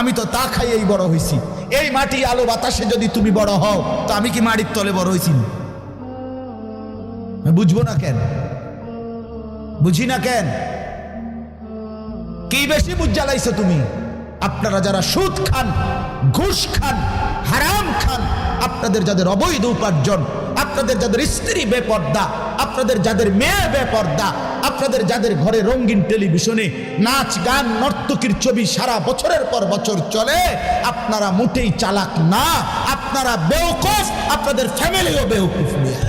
আমি তো তা খাইয়েই বড় হইছি। এই মাটি আলো বাতাসে যদি তুমি বড় হও, তো আমি কি মাটির তলে বড় হইছি? বুঝবো না কেন? বুঝি না কেন? কি বেশি বুঝ জ্বালাইছো তুমি? আপনারা যারা সুদ খান, ঘুষ খান, হারাম খান, আপনাদের যাদের অবৈধ উপার্জন, আপনাদের যাদের স্ত্রী বেপর্দা, আপনাদের যাদের মেয়ে বেপর্দা, আপনাদের যাদের ঘরে রঙিন টেলিভিশনে নাচ গান নর্তকীর ছবি সারা বছরের পর বছর চলে, আপনারা মোটেই চালাক না, আপনারা বেওকুফ, আপনাদের ফ্যামিলিও বেওকুফ। মিয়া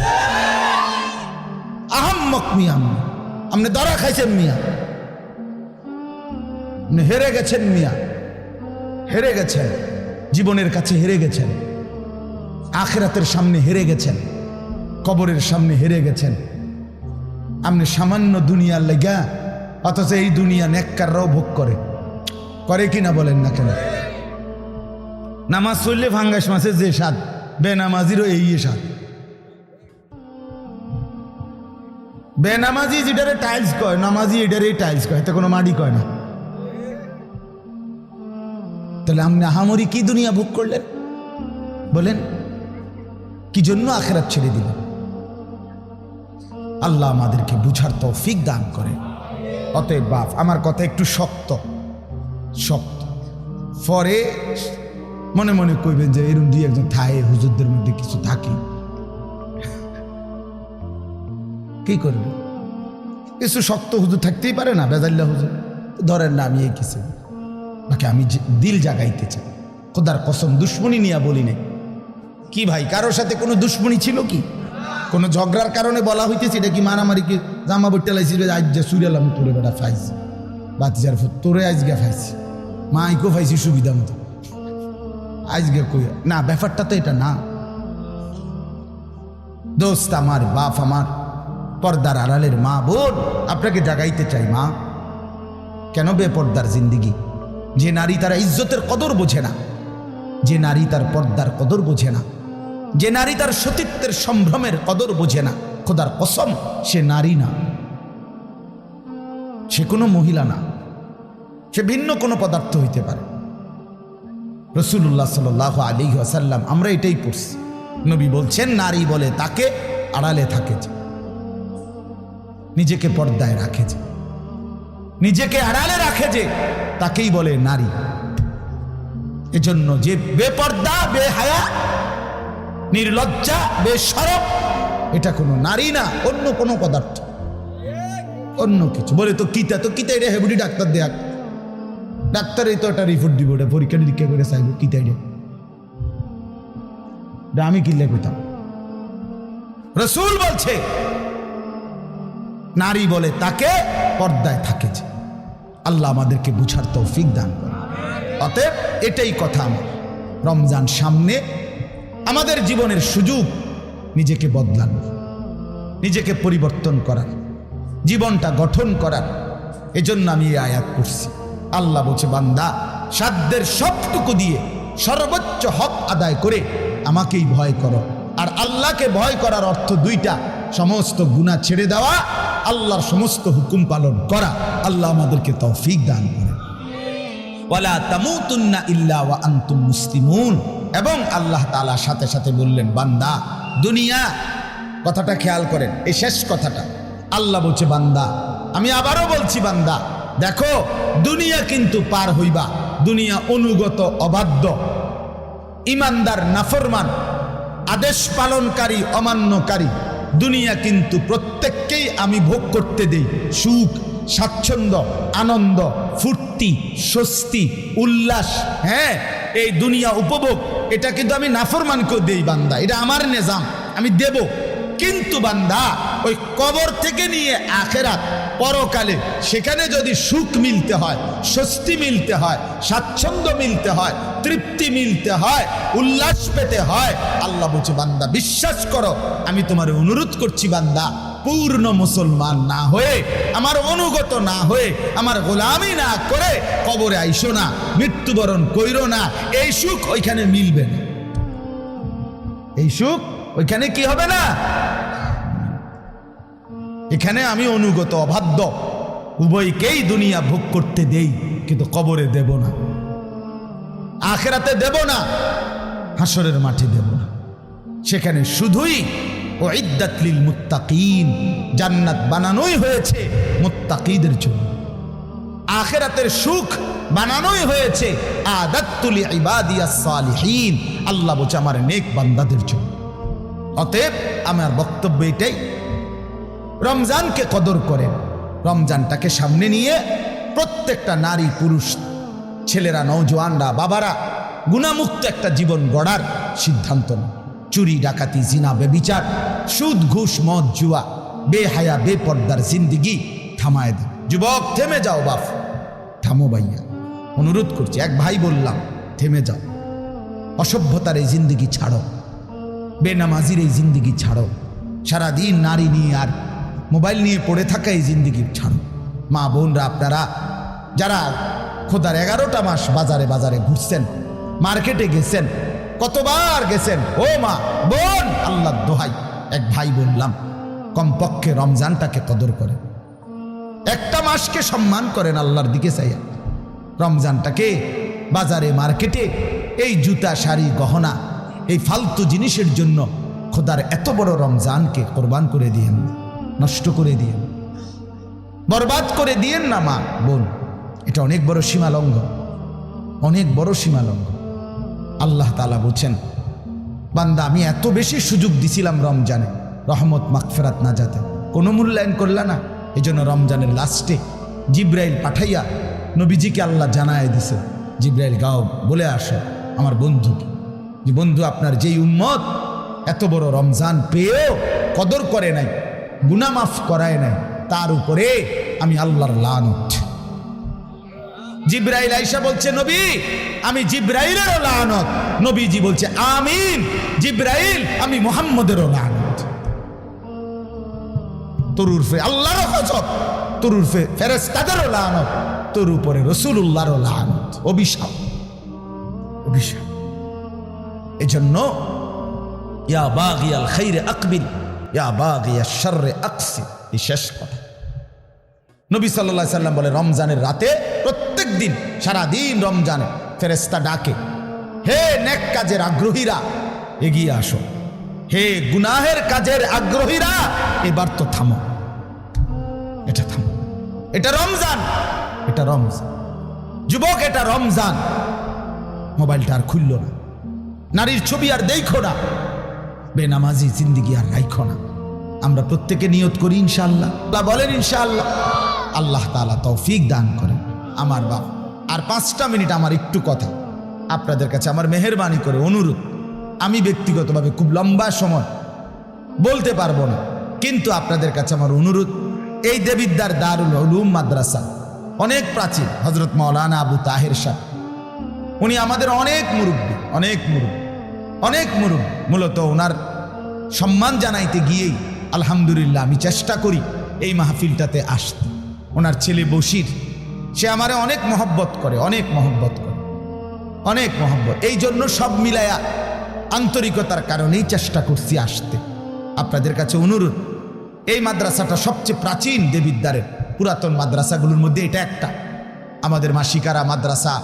আহাম্মক, মিয়া আপনি ধরা খাইছেন, মিয়া আপনি হেরে গেছেন, মিয়া হেরে গেছেন, জীবনের কাছে হেরে গেছেন, আখিরাতের সামনে হেরে গেছেন, কবরের সামনে হেরে গেছেন। আপনি সামান্য দুনিয়ার লেগা, অথচ এই দুনিয়া নেককাররাও ভোগ করে কিনা বলেন না কেন? নামাজ চললে ফাঙ্গাস মাছের যে স্বাদ, বেনামাজিরও এই স্বাদ। বেনামাজি যেটারে টাইলস কয়, নামাজি এটারে টাইলস কয়, এতে কোনো মাটি কয় না। তাহলে আপনি আহামরি কি দুনিয়া ভোগ করলেন বলেন? কি জন্য আখিরাত ছেড়ে দিলেন? আল্লাহ আমাদেরকে বুঝার তৌফিক দান করে। অতএব বাপ, আমার কথা একটু শক্ত, পরে মনে মনে কইবেন যে এরকম 2-1 থায়ে হুজুরদের মধ্যে কিছু থাকে, কি করবে? কিছু শক্ত হুজুর থাকতেই পারে না, বেজাল্লা হুজুর ধরেন না। আমি এই কিছু বাকি আমি দিল জাগাইতে চাই, খোদার কসম, দুশ্মনী নিয়ে বলি নাই। কি ভাই, কারোর সাথে কোনো দুশ্মনী ছিল কি? কোনো ঝগড়ার কারণে বলা হইতেছে? এটা কি মারামারি? কি জামা বইটা লাইছিল, আজ যা সুরেলাম তোরে বেটা ফাইছি, বাতিজার তোরে আজকে ফাইছি, মাইকো ফাইছি সুবিধা মতো, আজকে কই না। ব্যাপারটা তো এটা না দোস্ত। আমার বাপ, আমার পর্দার আড়ালের মা বোন, আপনাকে জাগাইতে চাই। মা, কেন বেপর্দার জিন্দিগি? যে নারী তারা ইজ্জতের কদর বোঝে না, যে নারী তার পর্দার কদর বোঝে না, যে নারী তার সতীত্বের সম্ভ্রমের কদর বোঝে না, খোদার কসম সে নারী না, সে কোনো মহিলা না, সে ভিন্ন কোনো পদার্থ হইতে পারে। রাসূলুল্লাহ সাল্লাল্লাহু আলাইহি ওয়াসাল্লাম আমরা এটাই পড়ছি। নবী বলছেন নারী বলে তাকে আড়ালে থাকে যে, নিজেকে পর্দায় রাখে যে, নিজেকে আড়ালে রাখে যে, তাকেই বলে নারী। এজন্য যে বেপর্দা, বেহায়া, নির্লজ্জা, বেশরম, এটা কোনো নারী না, অন্য কোনো পদার্থ, অন্য কিছু। বলে তো কিতা এটা হেবুডি ডাক্তার দেয়া, ডাক্তারই তো একটা রিপোর্ট দিব, ওটা পরীক্ষা নিরীক্ষা করে চাইব কিতা এটা, আমি কিনলে কইতাম। রাসূল বলছে নারী বলে তাকে পর্দায় থাকে যে। আল্লাহ আমাদেরকে বুঝার তৌফিক দান করে। অতএব এটাই কথা আমার, রমজান সামনে, আমাদের জীবনের সুযোগ নিজেকে বদলানো, নিজেকে পরিবর্তন করার, জীবনটা গঠন করার। এজন্য আমি এই আয়াত পড়ছি। আল্লাহ বলছে বান্দা সাধ্যের সবটুকু দিয়ে সর্বোচ্চ হক আদায় করে আমাকেই ভয় করো। আর আল্লাহকে ভয় করার অর্থ দুইটা, সমস্ত গুনাহ ছেড়ে দেওয়া, আল্লাহর সমস্ত হুকুম পালন করা। আল্লাহ আমাদেরকে তৌফিক দান করে। ওয়ালা তামুতুন্না ইল্লা ওয়া আনতুম মুসলিমুন। এবং আল্লাহ তাআলা সাথে সাথে বললেন বান্দা দুনিয়া, কথাটা খেয়াল করেন, এই শেষ কথাটা আল্লাহ বলছে বান্দা, আমি আবারও বলছি বান্দা দেখো দুনিয়া কিন্তু পার হইবা, দুনিয়া অনুগত অবাধ্য, ইমানদার নাফরমান, আদেশ পালনকারী অমান্যকারী, দুনিয়া কিন্তু প্রত্যেককেই আমি ভোগ করতে দেই সুখ, স্বাচ্ছন্দ্য, আনন্দ, ফুর্তি, স্বস্তি, উল্লাস। হ্যাঁ, এই দুনিয়া উপভোগ, এটা কিন্তু আমি নাফরমানকেও দেই বান্দা, এটা আমার নিজাম, আমি দেব। কিন্তু বান্দা ওই কবর থেকে নিয়ে আখেরাত, পরকালে সেখানে যদি সুখ মিলতে হয়, স্বস্তি মিলতে হয়, স্বাচ্ছন্দ্য মিলতে হয়, তৃপ্তি মিলতে হয়, উল্লাস পেতে হয়, আল্লাহ বলছে বান্দা বিশ্বাস করো, আমি তোমার অনুরোধ করছি বান্দা, পূর্ণ মুসলমান না হয়ে, আমার অনুগত না হয়ে, আমার গোলামি না করে কবরে আইসো না, মৃত্যুবরণ কইরো না। এই সুখ ওইখানে মিলবে না, এই সুখ ওইখানে কি হবে না। এখানে আমি অনুগত অবাধ্য উভয়কেই দুনিয়া ভোগ করতে দেই, কিন্তু কবরে দেব না, আখিরাতে দেব না, হাসরের মাঠে দেব না। সেখানে শুধুই উইদ্দাত লিল মুত্তাকিন, জান্নাত বানানোই হয়েছে মুত্তাকিদের জন্য, আখিরাতের সুখ বানানোই হয়েছে আদাত্তু লিইবাদিয়াস সালিহিন, আল্লাহ বলছে আমার নেক বান্দাদের জন্য। অতএব আমার বক্তব্য এটাই, রমজানকে কদর করেন, রমজানটাকে সামনে নিয়ে প্রত্যেকটা নারী পুরুষ, ছেলেরা, নওজোয়ানরা, বাবারা গুনাহমুক্ত একটা জীবন গড়ার সিদ্ধান্ত নেন। চুরি, ডাকাতি, জিনা, বেবিচার, সুদ, ঘুষ, মদ, জুয়া, বেহায়া, বেপর্দার জিন্দিগি থামায় দেন। যুবক থেমে যাও, বাপ থামো ভাইয়া, অনুরোধ করছি, এক ভাই বললাম থেমে যাও, অসভ্যতার এই জিন্দিগি ছাড়ো, বেনামাজির এই জিন্দিগি ছাড়ো, সারাদিন নারী নিয়ে আর মোবাইল নিয়ে পড়ে থাকা এই জিন্দিগি ছাড়ো। মা বোনরা, আপনারা যারা খোদার 11টা মাস বাজারে বাজারে ঘুরছেন, মার্কেটে গেছেন, কতবার গেছেন, ও মা বোন, আল্লাহর দোহাই, এক ভাই বললাম কমপক্ষে রমজানটাকে কদর করেন, একটা মাসকে সম্মান করেন আল্লাহর দিকে চাইয়া। রমজানটাকে বাজারে মার্কেটে এই জুতা, শাড়ি, গহনা, এই ফালতু জিনিসের জন্য খোদার এত বড় রমজানকে কোরবান করে দিয়েন, নষ্ট করে দিয়েন, বরবাদ করে দিয়েন না মা বোন। এটা অনেক বড় সীমালঙ্ঘন, অনেক বড় সীমালঙ্ঘন। আল্লাহ তাআলা বলছেন বান্দা আমি এত বেশি সুযোগ দিছিলাম রমজানে, রহমত, মাগফিরাত, নাজাতে, কোনো মূল্যায়ন করলা না। এই জন্য রমজানের লাস্টে জিব্রাইল পাঠাইয়া নবীজিকে আল্লাহ জানায় দিছে, জিব্রাইল গাও বলে আসো আমার বন্ধুকে, যে বন্ধু আপনার যেই উম্মত এত বড় রমজান পেয়েও কদর করে নাই, গুনাহ মাফ করায় নাই, তার উপরে আমি আল্লাহর লানত। জিব্রাইল আয়েশা বলছে নবী আমি জিব্রাইলেরও লানত, নবীজি বলছে আমিন, জিব্রাইল আমি মুহাম্মদেরও লানত। তোর উরফে আল্লাহরও গজব, তোর উরফে ফেরেশতাদেরও লানত, তোর উপরে রাসূলুল্লাহরও লানত, অভিশাপ, অভিশাপ। এজন্য ইয়া বাগিয়াল খাইরে আকবিল, ইয়া বাগিয়াশ শাররে আকসির, এই শেষ কথা। নবী সাল্লাল্লাহু আলাইহি সাল্লাম বলে রমজানের রাতে প্রত্যেক দিন, সারাদিন রমজানে ফেরেশতা ডাকে, হে নেক কাজের আগ্রহীরা এগিয়ে আসো, হে গুনাহের কাজের আগ্রহীরা এবার তো থামো, এটা থামো। এটা রমজান, এটা রমজান যুবক, এটা রমজান। মোবাইলটা আর খুলল না, নারীর ছবি আর দেখো না, বেনামাজি জিন্দিগি আর রাইখো না। আমরা প্রত্যেকে নিয়ত করি ইনশাআল্লাহ, বলেন ইনশাআল্লাহ। আল্লাহ তাআলা তৌফিক দান করেন। আমার বাপ, আর 5টা মিনিট আমার একটু কথা আপনাদের কাছে আমার মেহেরবানি করে অনুরোধ। আমি ব্যক্তিগতভাবে খুব লম্বা সময় বলতে পারবো না, কিন্তু আপনাদের কাছে আমার অনুরোধ, এই দেবিদ্দার দারুল উলুম মাদ্রাসা অনেক প্রাচীন, হযরত মাওলানা আবু তাহের সাহেব, উনি আমাদের অনেক মুরব্বী, অনেক মুরব্বী। মূলত ওনার সম্মান জানাইতে গিয়েই আলহামদুলিল্লাহ আমি চেষ্টা করি এই মাহফিলটাতে আসতে। ওনার ছেলে বশির, সে আমারে অনেক মহব্বত করে, অনেক মহব্বত। এই জন্য সব মিলায়া আন্তরিকতার কারণেই চেষ্টা করছি আসতে। আপনাদের কাছে অনুরোধ, এই মাদ্রাসাটা সবচেয়ে প্রাচীন দেবিদ্দারের পুরাতন মাদ্রাসাগুলোর মধ্যে এটা একটা। আমাদের মাসিকারা মাদ্রাসা,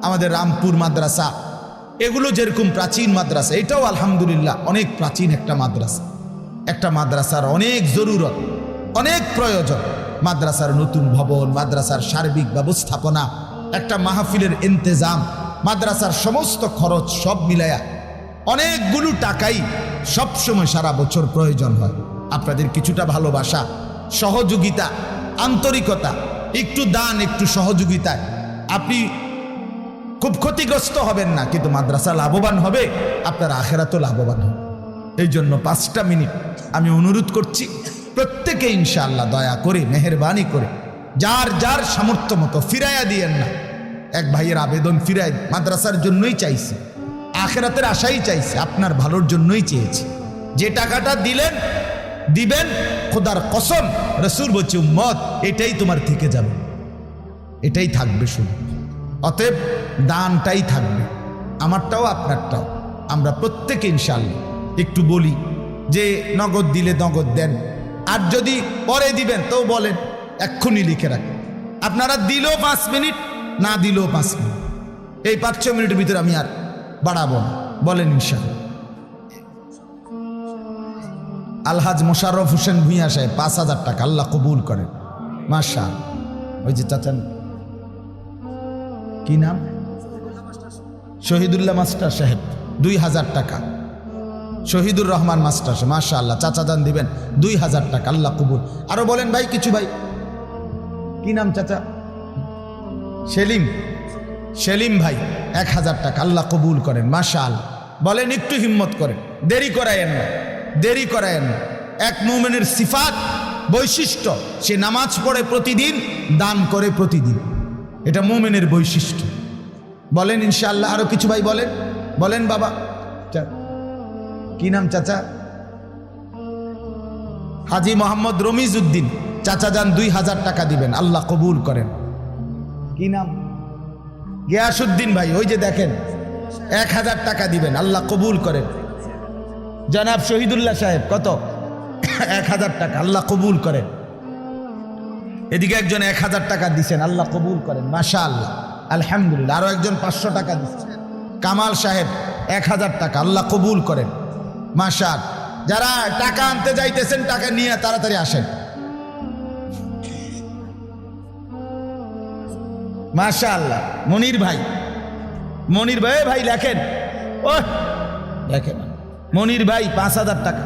আমাদের রামপুর মাদ্রাসা, এগুলো যেরকম প্রাচীন মাদ্রাসা, এটাও আলহামদুলিল্লাহ অনেক প্রাচীন একটা মাদ্রাসা। একটা মাদ্রাসার অনেক জরুরত, অনেক প্রয়োজন। মাদ্রাসার নতুন ভবন, মাদ্রাসার সার্বিক ব্যবস্থাপনা, একটা মাহফিলের ইন্তেজাম, মাদ্রাসার সমস্ত খরচ সব মিলায়া অনেকগুলো টাকাই সবসময় সারা বছর প্রয়োজন হয়। আপনাদের কিছুটা ভালোবাসা, সহযোগিতা, আন্তরিকতা, একটু দান, একটু সহযোগিতায় আপনি খুব ক্ষতিগ্রস্ত হবেন না, কিন্তু মাদ্রাসা লাভবান হবে, আপনার আখিরাতও লাভবান হবে। এই জন্য 5টা মিনিট আমি অনুরোধ করছি, প্রত্যেকে ইনশাআল্লাহ দয়া করে, মেহেরবানি করে, যার যার সামর্থ্য মতো ফিরাইয়া দিয়েন না। এক ভাইয়ের আবেদন ফিরাই, মাদ্রাসার জন্যই চাইছে, আখিরাতের আশাই চাইছে, আপনার ভালোর জন্যই চেয়েছে। যে টাকাটা দিবেন, খোদার কসম, রাসূল বলছে উম্মত এটাই তোমার থেকে যাবে, এটাই থাকবে শুধু। অতএব দানটাই থাকবে, আমারটাও আপনারটাও। আমরা প্রত্যেকে ইনশাআল্লাহ একটু বলি যে নগদ দিলে নগদ দেন, আর যদি পরে দিবেন তো বলেন, এক্ষুনি লিখে রাখেন। আপনারা দিলেও 5 মিনিট, না দিলেও 5 মিনিট, এই 5-6 মিনিটের ভিতরে আমি আর বাড়াবো না, বলেন ইনশাআল্লাহ। আলহাজ মোশাররফ হোসেন ভূঁইয়া সাহেব 5,000 টাকা, আল্লাহ কবুল করেন, মাশাআল্লাহ। ওই যে চাচা, কি নাম? শহীদুল্লাহ মাস্টার সাহেব 2,000 টাকা। শহীদুর রহমান মাস্টার সাহেব, মাশাআল্লাহ, চাচা দান দিবেন 2,000 টাকা, আল্লাহ কবুল। আরো বলেন ভাই কিছু, ভাই কি নাম চাচা? সেলিম ভাই 1,000 টাকা, আল্লাহ কবুল করেন, মাশাআল্লাহ। বলেন একটু হিম্মত করেন, দেরি করায়েন না। এক মুমিনের সিফাত, বৈশিষ্ট্য, সে নামাজ পড়ে প্রতিদিন, দান করে প্রতিদিন, এটা মুমিনের বৈশিষ্ট্য। বলেন ইনশাআল্লাহ। আরো কিছু ভাই বলেন বাবা, কি নাম চাচা? হাজি মোহাম্মদ রমিজ উদ্দিন, চাচা যান 2,000 টাকা দিবেন, আল্লাহ কবুল করেন। কি নাম? গিয়াসউদ্দিন ভাই, ওই যে দেখেন 1,000 টাকা দিবেন, আল্লাহ কবুল করেন। জনাব শহীদুল্লাহ সাহেব কত? 1,000 টাকা, আল্লাহ কবুল করেন। এদিকে একজন 1,000 টাকা দিচ্ছেন, আল্লাহ কবুল করেন, মাশাআল্লাহ, আলহামদুলিল্লাহ। আরো একজন 500 টাকা দিচ্ছেন, কামাল সাহেব 1,000 টাকা, আল্লাহ কবুল করেন, মাশাআল্লাহ। যারা টাকা আনতে যাইতেছেন, টাকা নিয়ে তাড়াতাড়ি আসেন, মাশাআল্লাহ। মনির ভাই লেখেন, মনির ভাই 5,000 টাকা,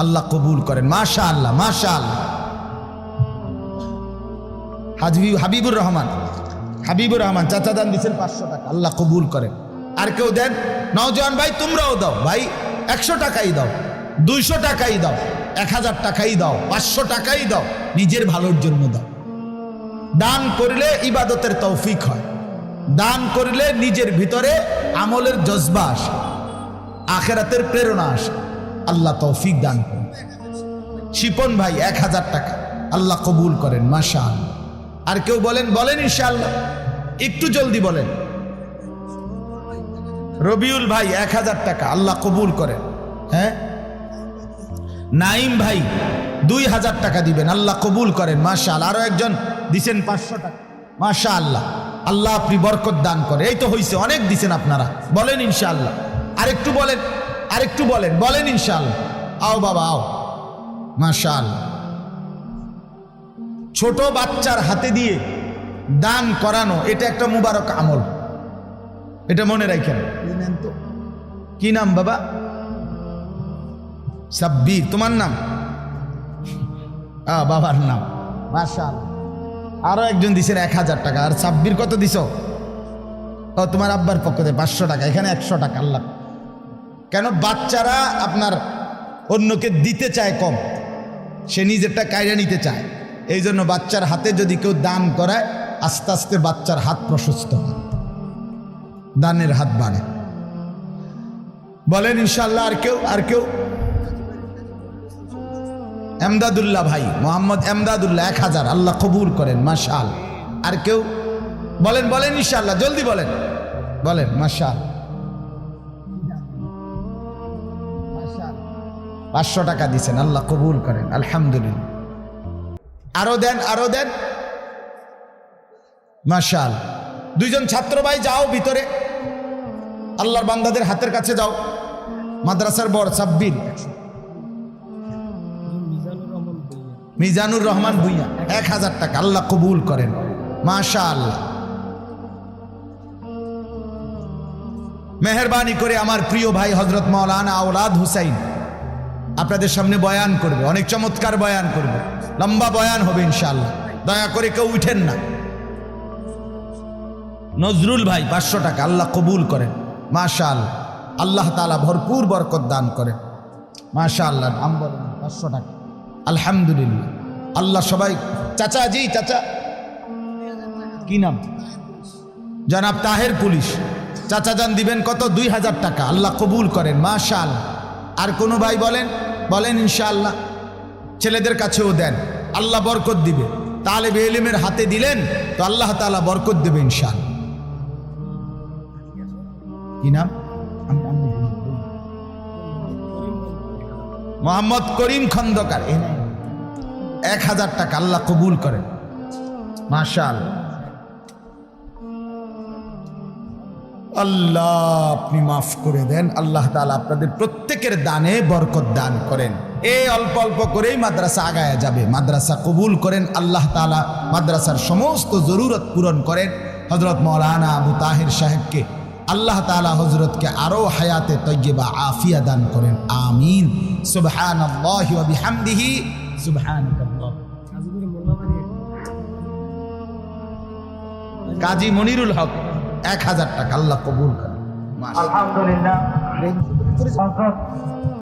আল্লাহ কবুল করেন, মাশাআল্লাহ। হাবিবুর রহমান চাচা দান দিচ্ছেন 500 টাকা, আল্লাহ কবুল করেন। আর কেউ দেন? নওজোয়ান ভাই তোমরাও দাও, ভাই 100 টাকাই দাও, 200 টাকাই দাও, 1,000 টাকাই দাও, 500 টাকাই দাও, নিজের ভালোর জন্য দাও। দান করলে ইবাদতের তৌফিক হয়, দান করলে নিজের ভিতরে আমলের জজবা আসে, আখিরাতের প্রেরণা আসে, আল্লাহ তৌফিক দান করেন। শিপন ভাই 1,000 টাকা, আল্লাহ কবুল করেন, মাশাআল্লাহ। আর কেউ বলেন ইনশাআল্লাহ, একটু জলদি বলেন। রবিউল ভাই 1,000 টাকা, আল্লাহ কবুল করেন। হ্যাঁ, নাইম ভাই 2,000 টাকা দিবেন, আল্লাহ কবুল করেন, মাশাআল্লাহ। আরো একজন দিছেন 500 টাকা, মাশাআল্লাহ। আল্লাহ আপনি বরকত দান করে। এই তো হইছে, অনেক দিছেন আপনারা, বলেন ইনশাআল্লাহ। আরেকটু বলেন, আরেকটু বলেন, বলেন ইনশাআল্লাহ। আও বাবা আও, মাশাআল্লাহ। ছোট বাচ্চার হাতে দিয়ে দান করানো এটা একটা মুবারক আমল, এটা মনে রাখেন। তো কি নাম বাবা? সাব্বির, তোমার নাম? বাবার নাম, মাশাআল্লাহ। আরো একজন দিছেন 1000 টাকা। আর সাব্বির কত দিছ? তোমার আব্বার পক্ষ থেকে 500 টাকা, এখানে 100 টাকা। আল্লাহ, কেন বাচ্চারা আপনার অন্যকে দিতে চায় কম, সে নিজেরটা কায়রা নিতে চায়। এই জন্য বাচ্চার হাতে যদি কেউ দান করায়, আস্তে আস্তে বাচ্চার হাত প্রশস্ত হয়, দানের হাত বাড়ে। বলেন ইনশাআল্লাহ। আর কেউ? আর কেউ? এমদাদুল্লাহ ভাই, মোহাম্মদ এমদাদুল্লাহ 1000, আল্লাহ কবুল করেন, মাশাআল্লাহ। আর কেউ? বলেন, বলেন ইনশাআল্লাহ, জলদি বলেন, বলেন মাশাআল্লাহ। 500 টাকা দিছেন, আল্লাহ কবুল করেন, আলহামদুলিল্লাহ। আরো দেন, আরো দেন, মাশাআল্লাহ। 2 জন ছাত্র ভাই যাও ভিতরে, আল্লাহর বান্দাদের হাতের কাছে যাও। মাদ্রাসার বড় সাব্বির, মিজানুর রহমান ভুইয়া 1000 টাকা, আল্লাহ কবুল করেন, মাশাআল্লাহ। মেহেরবানি করে আমার প্রিয় ভাই হযরত মাওলানা আওলাদ হুসাইন আপনাদের সামনে বয়ান করবে, অনেক চমৎকার বয়ান করবে, লম্বা বয়ান হবে ইনশাআল্লাহ। দয়া করে কেউ উঠেন না। নজরুল ভাই 500 টাকা, আল্লাহ কবুল করেন, মাশাআল্লাহ। আল্লাহ তাআলা ভরপুর বরকত দান করেন, মাশাআল্লাহ। নাম বলেন? 500 টাকা, আলহামদুলিল্লাহ। আল্লাহ সবাই। চাচা জি, চাচা কি নাম? জনাব তাহের পুলিশ, চাচা যান দিবেন কত? 2000 টাকা, আল্লাহ কবুল করেন, মাশাআল্লাহ। আর কোনো ভাই বলেন, বলেন ইনশাআল্লাহ। ছেলেদের কাছেও দেন, আল্লাহ বরকত দিবে। তালেবে ইলমের হাতে দিলেন তো আল্লাহ তাআলা বরকত দেবে ইনশাআল্লাহ। কি নাম? মোহাম্মদ করিম খন্দকার, 1000 টাকা, আল্লাহ কবুল করেন, মাশাআল্লাহ। আল্লাহ আপনি মাফ করে দেন, আল্লাহ তাআলা আপনাদের প্রত্যেকের দানে বরকত দান করেন। এই অল্প অল্প করেই মাদ্রাসা আগায়া যাবে। মাদ্রাসা কবুল করেন আল্লাহ তাআলা, মাদ্রাসার সমস্ত জরুরত পূরণ করেন। হযরত মাওলানা আবু তাহির সাহেবকে আল্লাহ তাআলা হযরতকে আরো হায়াতে তয়্যিবা আফিয়া দান করেন, আমিন। সুবহানাল্লাহি ওয়া বিহামদিহি, সুবহানাল্লাহ। কাজী মনিরুল হক 1000 টাকা, আল্লাহ কবুল করেন, আলহামদুলিল্লাহ।